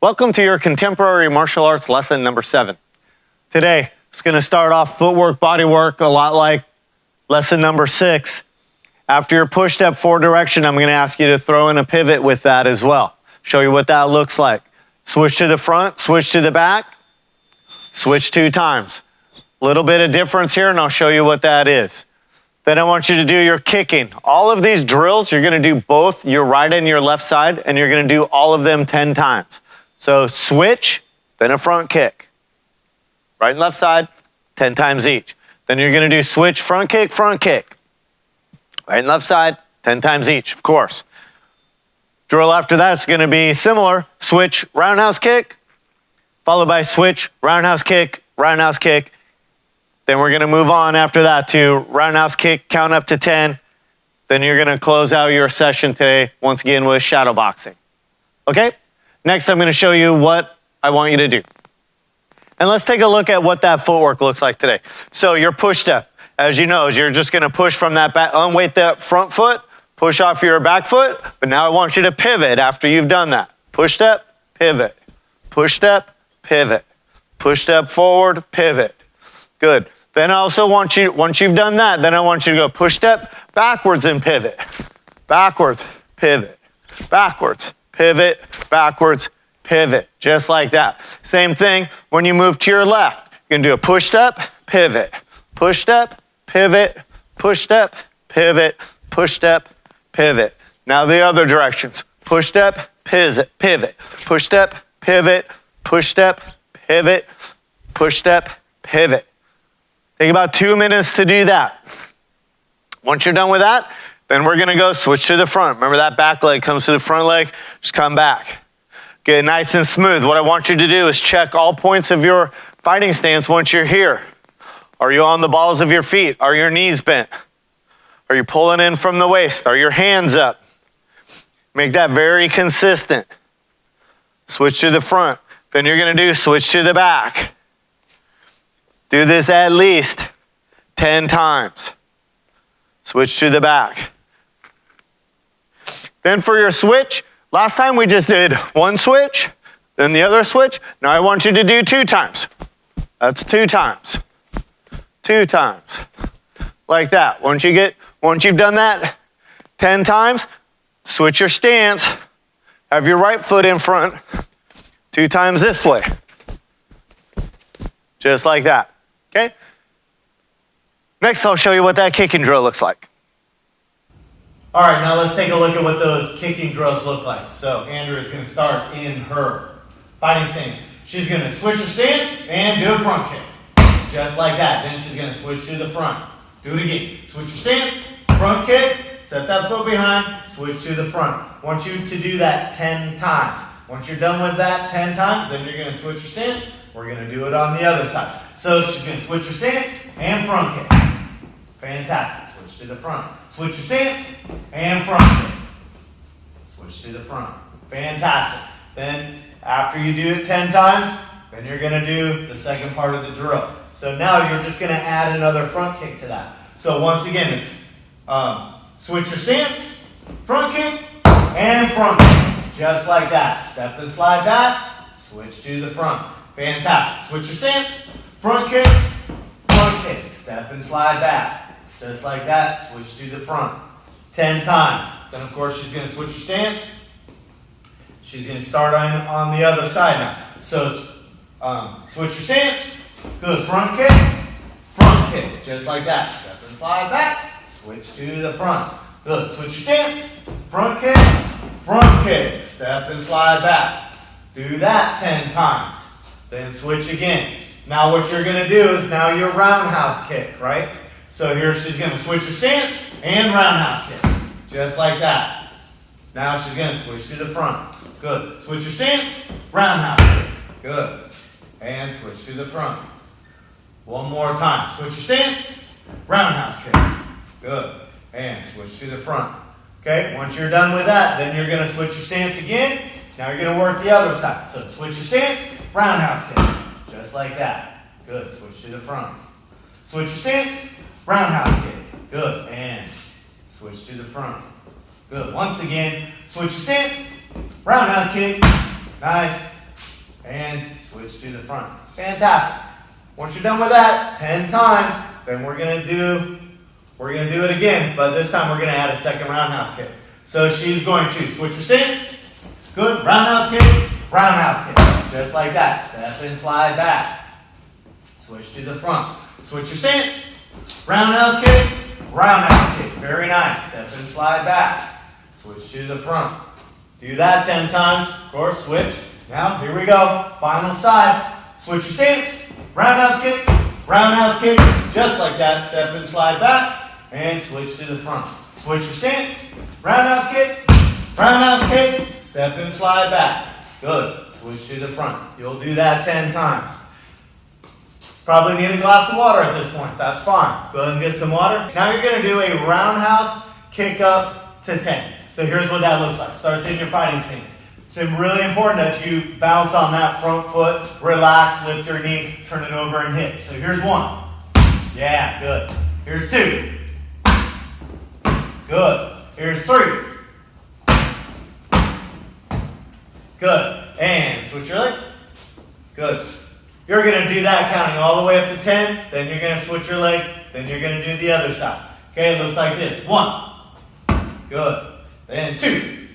Welcome to your contemporary martial arts lesson number 7. Today, it's going to start off footwork, body work, a lot like lesson number 6. After your push step forward direction, I'm going to ask you to throw in a pivot with that as well. Show you what that looks like. Switch to the front, switch to the back, switch 2 times. A little bit of difference here, and I'll show you what that is. Then I want you to do your kicking. All of these drills, you're going to do both your right and your left side, and you're going to do all of them 10 times. So switch, then a front kick. Right and left side, 10 times each. Then you're going to do switch, front kick, front kick. Right and left side, 10 times each, of course. Drill after that is going to be similar. Switch, roundhouse kick, followed by switch, roundhouse kick, roundhouse kick. Then we're going to move on after that to roundhouse kick, count up to 10. Then you're going to close out your session today, once again, with shadow boxing. Okay? Next, I'm going to show you what I want you to do. And let's take a look at what that footwork looks like today. So your push step, as you know, is you're just going to push from that back, unweight that front foot, push off your back foot, but now I want you to pivot after you've done that. Push step, pivot. Push step, pivot. Push step forward, pivot. Good. Then I also want you, once you've done that, then I want you to go push step, backwards and pivot. Backwards, pivot. Backwards, pivot, backwards, pivot. Just like that. Same thing when you move to your left. You're going to do a push step, pivot. Push step, pivot, push step, pivot, push step, pivot. Now the other directions. Push step, pivot, pivot. Push step, pivot, push step, pivot, push step, pivot. Take about 2 minutes to do that. Once you're done with that, then we're going to go switch to the front. Remember that back leg comes to the front leg, just come back. Get nice and smooth. What I want you to do is check all points of your fighting stance once you're here. Are you on the balls of your feet? Are your knees bent? Are you pulling in from the waist? Are your hands up? Make that very consistent. Switch to the front. Then you're going to do switch to the back. Do this at least 10 times. Switch to the back. Then for your switch, last time we just did one switch, then the other switch. Now I want you to do 2 times. That's 2 times. 2 times. Like that. Once you've done that 10 times, switch your stance. Have your right foot in front. 2 times this way. Just like that. Okay? Next, I'll show you what that kicking drill looks like. All right, now let's take a look at what those kicking drills look like. So Andrea is going to start in her fighting stance. She's going to switch her stance and do a front kick. Just like that. Then she's going to switch to the front. Do it again. Switch your stance, front kick, set that foot behind, switch to the front. I want you to do that 10 times. Once you're done with that 10 times, then you're going to switch your stance. We're going to do it on the other side. So she's going to switch her stance and front kick. Fantastic. Switch to the front. Switch your stance and front kick. Switch to the front. Fantastic. Then after you do it 10 times, then you're going to do the second part of the drill. So now you're just going to add another front kick to that. So once again, it's switch your stance, front kick, and front kick. Just like that. Step and slide back, switch to the front. Fantastic. Switch your stance, front kick, step and slide back. Just like that, switch to the front. 10 times. Then of course she's going to switch her stance. She's going to start on the other side now. So it's switch your stance, good, front kick, just like that. Step and slide back, switch to the front. Good, switch your stance, front kick, step and slide back. Do that 10 times. Then switch again. Now what you're going to do is now your roundhouse kick, right? So here she's going to switch her stance and roundhouse kick. Just like that. Now she's going to switch to the front. Good. Switch your stance, roundhouse kick. Good. And switch to the front. One more time. Switch your stance, roundhouse kick. Good. And switch to the front. Okay, once you're done with that, then you're going to switch your stance again. Now you're going to work the other side. So switch your stance, roundhouse kick. Just like that. Good. Switch to the front. Switch your stance, roundhouse kick. Good. And switch to the front. Good. Once again, switch your stance, roundhouse kick. Nice. and switch to the front. Fantastic. Once you're done with that 10 times, then we're gonna do it again, but this time we're gonna add a second roundhouse kick. So she's going to switch her stance. Good. Roundhouse kick, just like that. Step and slide back. Switch to the front. Switch your stance. Roundhouse kick, roundhouse kick. Very nice. Step and slide back. Switch to the front. Do that 10 times. Of course, switch. Now, here we go. Final side. Switch your stance. Roundhouse kick, just like that. Step and slide back, and switch to the front. Switch your stance. Roundhouse kick, step and slide back. Good. Switch to the front. You'll do that 10 times. Probably need a glass of water at this point. That's fine. Go ahead and get some water. Now you're going to do a roundhouse kick up to 10. So here's what that looks like. Starts in your fighting stance. It's really important that you bounce on that front foot, relax, lift your knee, turn it over and hit. So here's 1. Yeah, good. Here's 2. Good. Here's 3. Good. And switch your leg. Good. You're going to do that counting all the way up to 10, then you're going to switch your leg, then you're going to do the other side. Okay, it looks like this. 1. Good. Then 2.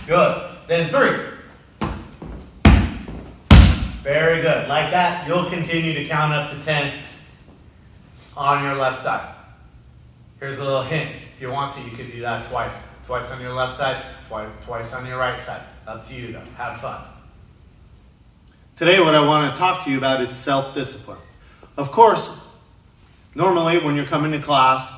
Good. Then 3. Very good. Like that, you'll continue to count up to 10 on your left side. Here's a little hint. If you want to, you could do that twice. Twice on your left side, twice on your right side. Up to you though. Have fun. Today what I want to talk to you about is self-discipline. Of course, normally when you're coming to class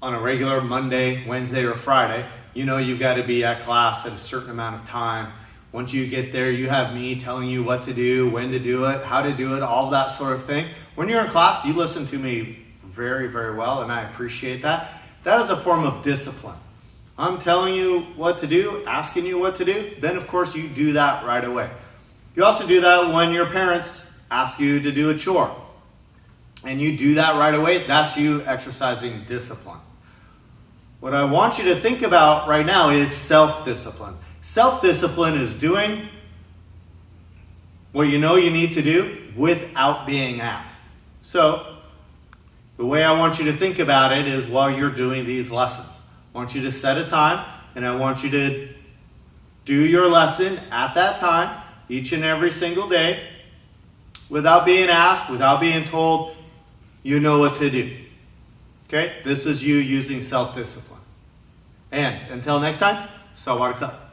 on a regular Monday, Wednesday, or Friday, you know you've got to be at class at a certain amount of time. Once you get there, you have me telling you what to do, when to do it, how to do it, all that sort of thing. When you're in class, you listen to me very, very well, and I appreciate that. That is a form of discipline. I'm telling you what to do, asking you what to do, then of course you do that right away. You also do that when your parents ask you to do a chore, and you do that right away. That's you exercising discipline. What I want you to think about right now is self-discipline. Self-discipline is doing what you know you need to do without being asked. So, the way I want you to think about it is while you're doing these lessons. I want you to set a time, and I want you to do your lesson at that time, each and every single day, without being asked, without being told, you know what to do. Okay? This is you using self-discipline. And until next time, saltwater cup.